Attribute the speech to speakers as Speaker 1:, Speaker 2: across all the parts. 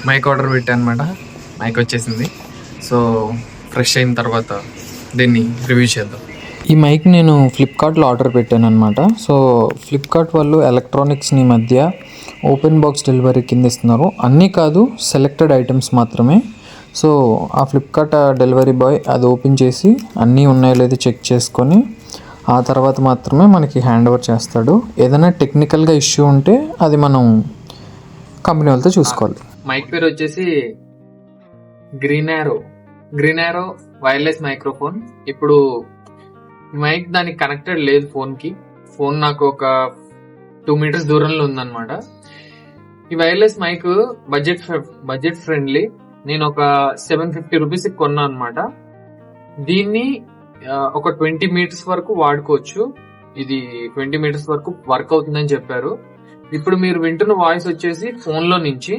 Speaker 1: Mic order పెట్టా అనమాట. Mic వచ్చేసింది. సో ఫ్రెష్ అయిన తర్వాత దీన్ని రివ్యూ చేద్దాం.
Speaker 2: ఈ మైక్ నేను ఫ్లిప్కార్ట్లో ఆర్డర్ పెట్టాను అనమాట. సో ఫ్లిప్కార్ట్ వాళ్ళు ఎలక్ట్రానిక్స్ని మధ్య ఓపెన్ బాక్స్ డెలివరీ కింద ఇస్తున్నారు. అన్నీ కాదు, సెలెక్టెడ్ ఐటమ్స్ మాత్రమే. సో ఆ ఫ్లిప్కార్ట్ డెలివరీ బాయ్ అది ఓపెన్ చేసి అన్నీ ఉన్నాయో లేదో చెక్ చేసుకొని ఆ తర్వాత మాత్రమే మనకి హ్యాండ్ ఓవర్ చేస్తాడు. ఏదైనా టెక్నికల్గా ఇష్యూ ఉంటే అది మనం కంపెనీ వాళ్ళతో చూసుకోవాలి.
Speaker 1: మైక్ పేరు వచ్చేసి గ్రీన్ యారో వైర్లెస్ మైక్రోఫోన్. ఇప్పుడు మైక్ దానికి కనెక్టెడ్ లేదు ఫోన్ నాకు ఒక 2 meters దూరంలో ఉందన్నమాట. ఈ వైర్లెస్ మైక్ బడ్జెట్ ఫ్రెండ్లీ. నేను ఒక 750 రూపీస్ కొన్నా అనమాట. దీన్ని ఒక 20 meters వరకు వాడుకోవచ్చు. ఇది 20 meters వరకు వర్క్ అవుతుందని చెప్పారు. ఇప్పుడు మీరు వింటున్న వాయిస్ వచ్చేసి ఫోన్ లో నుంచి.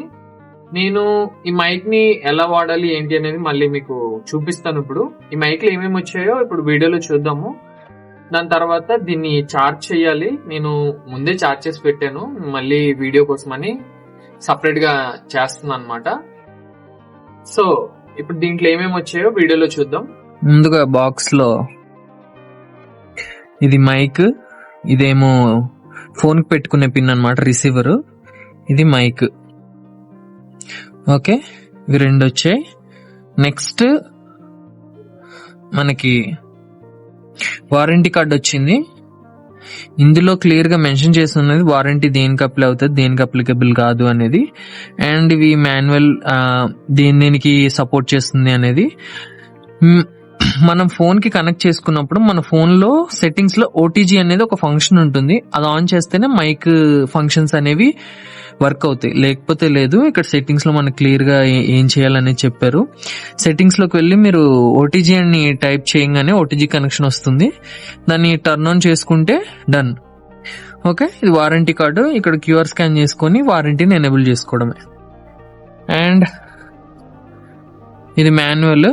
Speaker 1: నేను ఈ మైక్ ని ఎలా వాడాలి ఏంటి అనేది మళ్ళీ మీకు చూపిస్తాను. ఇప్పుడు ఈ మైక్ లో ఏమేమి వచ్చాయో ఇప్పుడు వీడియోలో చూద్దాము. దాని తర్వాత దీన్ని చార్జ్ చేయాలి. నేను ముందే చార్జ్ చేసి పెట్టాను, మళ్ళీ వీడియో కోసమని సపరేట్ గా చేస్తున్నాను అనమాట. సో ఇప్పుడు దీంట్లో ఏమేమి వచ్చాయో వీడియోలో చూద్దాం.
Speaker 2: ముందుగా బాక్స్ లో ఇది మైక్, ఇదేమో ఫోన్ కి పెట్టుకునే పిన్ అనమాట, రిసీవర్. ఇది మైక్. ఓకే, ఇవి 2 వచ్చాయి. నెక్స్ట్ మనకి వారంటీ కార్డ్ వచ్చింది. ఇందులో క్లియర్ గా మెన్షన్ చేసి ఉన్నది వారంటీ దేనికి అప్లై అవుతుంది, దేనికి అప్లికబుల్ కాదు అనేది. అండ్ ఇవి మాన్యువల్ దేనికి సపోర్ట్ చేస్తుంది అనేది. మనం ఫోన్ కి కనెక్ట్ చేసుకున్నప్పుడు మన ఫోన్ లో సెట్టింగ్స్ లో ఓటీజీ అనేది ఒక ఫంక్షన్ ఉంటుంది. అది ఆన్ చేస్తేనే మైక్ ఫంక్షన్స్ అనేవి వర్క్ అవుతాయి, లేకపోతే లేదు. ఇక్కడ సెట్టింగ్స్ లో మనకు క్లియర్ గా ఏం చేయాలని చెప్పారు. సెట్టింగ్స్ లోకి వెళ్ళి మీరు ఓటీజీ అని టైప్ చేయగానే ఓటీజీ కనెక్షన్ వస్తుంది. దాన్ని టర్న్ ఆన్ చేసుకుంటే డన్. ఓకే, ఇది వారంటీ కార్డు. ఇక్కడ క్యూఆర్ స్కాన్ చేసుకొని వారంటీని ఎనేబుల్ చేసుకోవడమే. అండ్ ఇది మాన్యువల్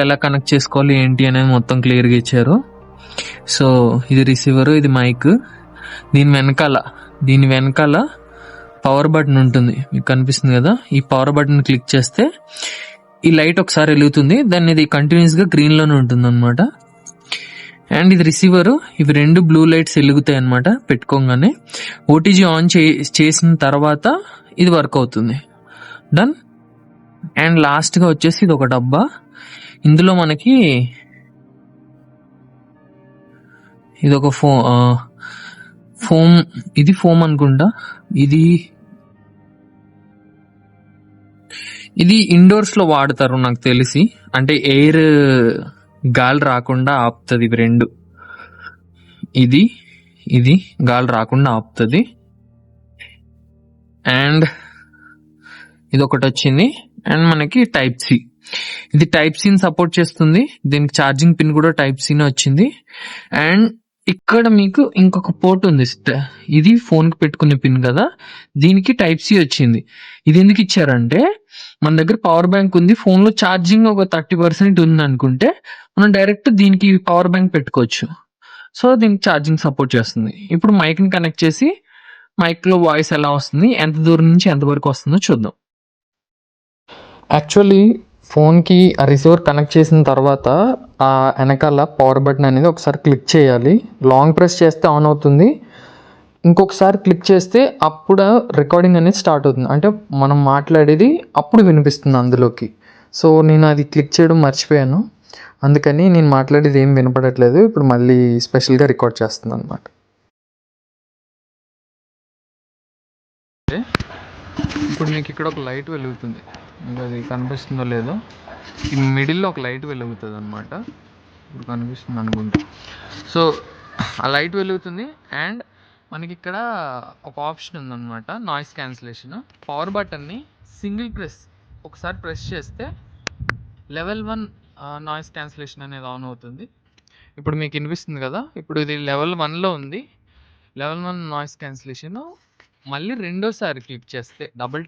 Speaker 2: ఎలా కనెక్ట్ చేసుకోవాలి ఏంటి అనేది మొత్తం క్లియర్గా ఇచ్చారు. సో ఇది రిసీవర్, ఇది మైక్. దీని వెనకాల పవర్ బటన్ ఉంటుంది, మీకు కనిపిస్తుంది కదా. ఈ పవర్ బటన్ క్లిక్ చేస్తే ఈ లైట్ ఒకసారి వెలుగుతుంది. దాన్ని ఇది కంటిన్యూస్ గా గ్రీన్ లోనే ఉంటుంది అనమాట. అండ్ ఇది రిసీవర్. ఇవి 2 బ్లూ లైట్స్ వెలుగుతాయి అనమాట పెట్టుకోగానే. ఓటీజీ ఆన్ చేసిన తర్వాత ఇది వర్క్ అవుతుంది. డన్. అండ్ లాస్ట్ గా వచ్చేసి ఇది ఒక డబ్బా. ఇందులో మనకి ఇది ఒక ఇది ఫోమ్ అనుకుంటా. ఇది ఇండోర్స్ లో వాడతారు నాకు తెలిసి. అంటే ఎయిర్ గాలి రాకుండా ఆపుతుంది. ఇవి 2 ఇది గాలి రాకుండా ఆపుతుంది. అండ్ ఇది ఒకటి వచ్చింది. అండ్ మనకి టైప్ సి, ఇది టైప్ సిని సపోర్ట్ చేస్తుంది. దీనికి ఛార్జింగ్ పిన్ కూడా టైప్ సినే వచ్చింది. అండ్ ఇక్కడ మీకు ఇంకొక పోర్ట్ ఉంది. ఇది ఫోన్ కి పెట్టుకునే పిన్ కదా, దీనికి టైప్ సి వచ్చింది. ఇది ఎందుకు ఇచ్చారంటే మన దగ్గర పవర్ బ్యాంక్ ఉంది, ఫోన్ లో ఛార్జింగ్ ఒక 30% ఉంది అనుకుంటే మనం డైరెక్ట్ దీనికి పవర్ బ్యాంక్ పెట్టుకోవచ్చు. సో దీనికి ఛార్జింగ్ సపోర్ట్ చేస్తుంది. ఇప్పుడు మైక్ ని కనెక్ట్ చేసి మైక్ లో వాయిస్ ఎలా వస్తుంది, ఎంత దూరం నుంచి ఎంత వరకు వస్తుందో చూద్దాం. యాక్చువల్లీ ఫోన్కి ఆ రిసీవర్ కనెక్ట్ చేసిన తర్వాత ఆ వెనకాల పవర్ బటన్ అనేది ఒకసారి క్లిక్ చేయాలి. లాంగ్ ప్రెస్ చేస్తే ఆన్ అవుతుంది. ఇంకొకసారి క్లిక్ చేస్తే అప్పుడు రికార్డింగ్ అనేది స్టార్ట్ అవుతుంది. అంటే మనం మాట్లాడేది అప్పుడు వినిపిస్తుంది అందులోకి. సో నేను అది క్లిక్ చేయడం మర్చిపోయాను, అందుకని నేను మాట్లాడేది ఏం వినపడట్లేదు. ఇప్పుడు మళ్ళీ స్పెషల్గా రికార్డ్ చేస్తుంది అనమాట. ఇప్పుడు మీకు ఇక్కడ ఒక లైట్ వెలుగుతుంది, ఇంకా అది కనిపిస్తుందో లేదో. ఈ మిడిల్లో ఒక లైట్ వెలుగుతుంది అనమాట. ఇప్పుడు కనిపిస్తుంది అనుకుంటా. సో ఆ లైట్ వెలుగుతుంది. అండ్ మనకి ఇక్కడ ఒక ఆప్షన్ ఉందన్నమాట, నాయిస్ క్యాన్సిలేషన్. పవర్ బటన్ని ఒకసారి ప్రెస్ చేస్తే లెవెల్ 1 నాయిస్ క్యాన్సిలేషన్ అనేది ఆన్ అవుతుంది. ఇప్పుడు మీకు వినిపిస్తుంది కదా. ఇప్పుడు ఇది లెవెల్ 1లో ఉంది. Level 1 noise cancellation. మళ్ళీ రెండోసారి క్లిక్ చేస్తే డబుల్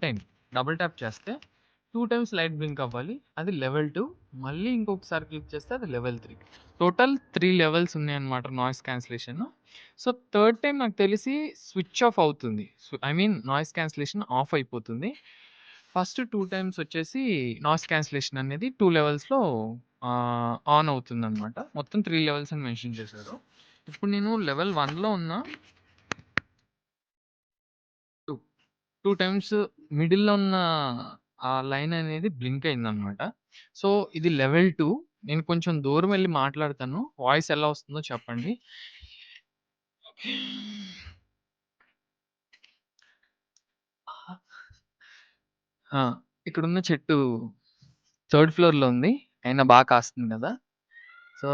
Speaker 2: ట్యాప్ చేస్తే
Speaker 1: 2 టైమ్స్ లైట్ బ్లింక్ అవ్వాలి. అది లెవెల్ 2. మళ్ళీ ఇంకొకసారి క్లిక్ చేస్తే అది లెవెల్ 3. టోటల్ 3 లెవెల్స్ ఉన్నాయన్నమాట noise cancellation. So, third time నాకు తెలిసి స్విచ్ ఆఫ్ అవుతుంది. I mean noise cancellation of అయిపోతుంది. ఫస్ట్ 2 టైమ్స్ వచ్చేసి నాయిస్ క్యాన్సిలేషన్ అనేది 2 లెవెల్స్‌లో ఆన్ అవుతుందన్నమాట. మొత్తం 3 లెవెల్స్ అని మెన్షన్ చేశారు. ఇప్పుడు నేను లెవెల్ 1లో ఉన్నా. 2 టైమ్స్ మిడిల్‌లో ఉన్న ఆ లైన్ అనేది బ్లింక్ అయిందన్నమాట. సో, ఇది లెవెల్ 2. నేను కొంచెం దూరం వెళ్లి మాట్లాడతాను. వాయిస్ ఎలా వస్తుందో చెప్పండి. ఆ! ఇక్కడున్న చెట్టు థర్డ్ ఫ్లోర్‌లో ఉంది. అయినా బాగా కాస్తుంది కదా! సో,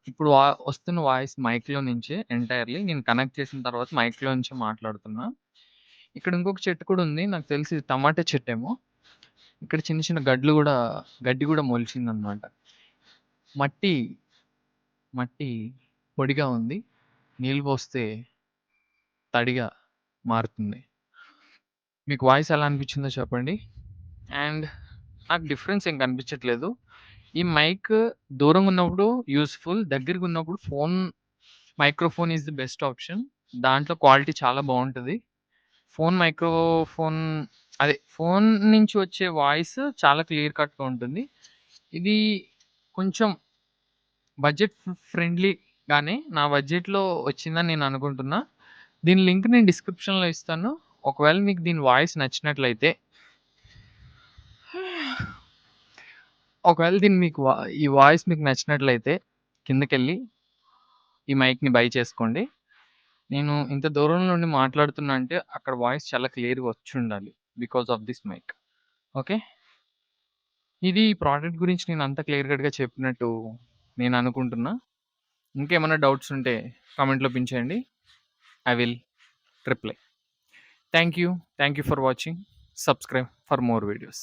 Speaker 1: ఇప్పుడు వస్తున్న వాయిస్ మైక్‌లో నుంచే ఎంటైర్‌లీ. నేను కనెక్ట్ చేసిన తర్వాత మైక్‌లో నుంచే మాట్లాడుతున్నా. ఇక్కడ ఇంకొక చెట్టు కూడా ఉంది. నాకు తెలిసి ఇది టమాటా చెట్టేమో. ఇక్కడ చిన్న చిన్న గడ్డి గూడా మొలిచిందన్నమాట. మట్టి మట్టి పొడిగా ఉంది. నీళ్ళు పోస్తే తడిగా మారుతుంది. మీకు వాయిస్ ఎలా అనిపించిందో చెప్పండి. అండ్ నాకు డిఫరెన్స్ ఏం కనిపించట్లేదు. ఈ మైక్ దూరంగా ఉన్నప్పుడు యూజ్‌ఫుల్. దగ్గరగా ఉన్నప్పుడు microphone is the best option. దాంట్లో క్వాలిటీ చాలా బావుంటది. మైక్రోఫోన్ ఫోన్ నుంచి వచ్చే వాయిస్ చాలా క్లియర్ కట్‌గా ఉంటుంది. ఇది కొంచెం బడ్జెట్ ఫ్రెండ్లీగానే నా బడ్జెట్‌లో వచ్చిందని నేను అనుకుంటున్నా. దీని లింక్ నేను డిస్క్రిప్షన్‌లో ఇస్తాను. ఒకవేళ మీకు దీని వాయిస్ నచ్చినట్లయితే ఒకవేళ దీని మీకు ఈ వాయిస్ మీకు నచ్చినట్లయితే కిందకెళ్ళి ఈ మైక్‌ని బై చేసుకోండి. నేను ఇంత దూరం నుండి మాట్లాడుతున్నా అంటే అక్కడ వాయిస్ చాలా క్లియర్‌గా వచ్చుండాలి. Because of this mic. Okay. ఇది ఈ ప్రోడక్ట్ గురించి నేను అంత క్లియర్ కట్‌గా చెప్పినట్టు నేను అనుకుంటున్నా. ఇంకేమైనా డౌట్స్ ఉంటే కామెంట్‌లో పిన్ చేయండి. I will reply. Thank you. Thank you for watching. Subscribe for more videos.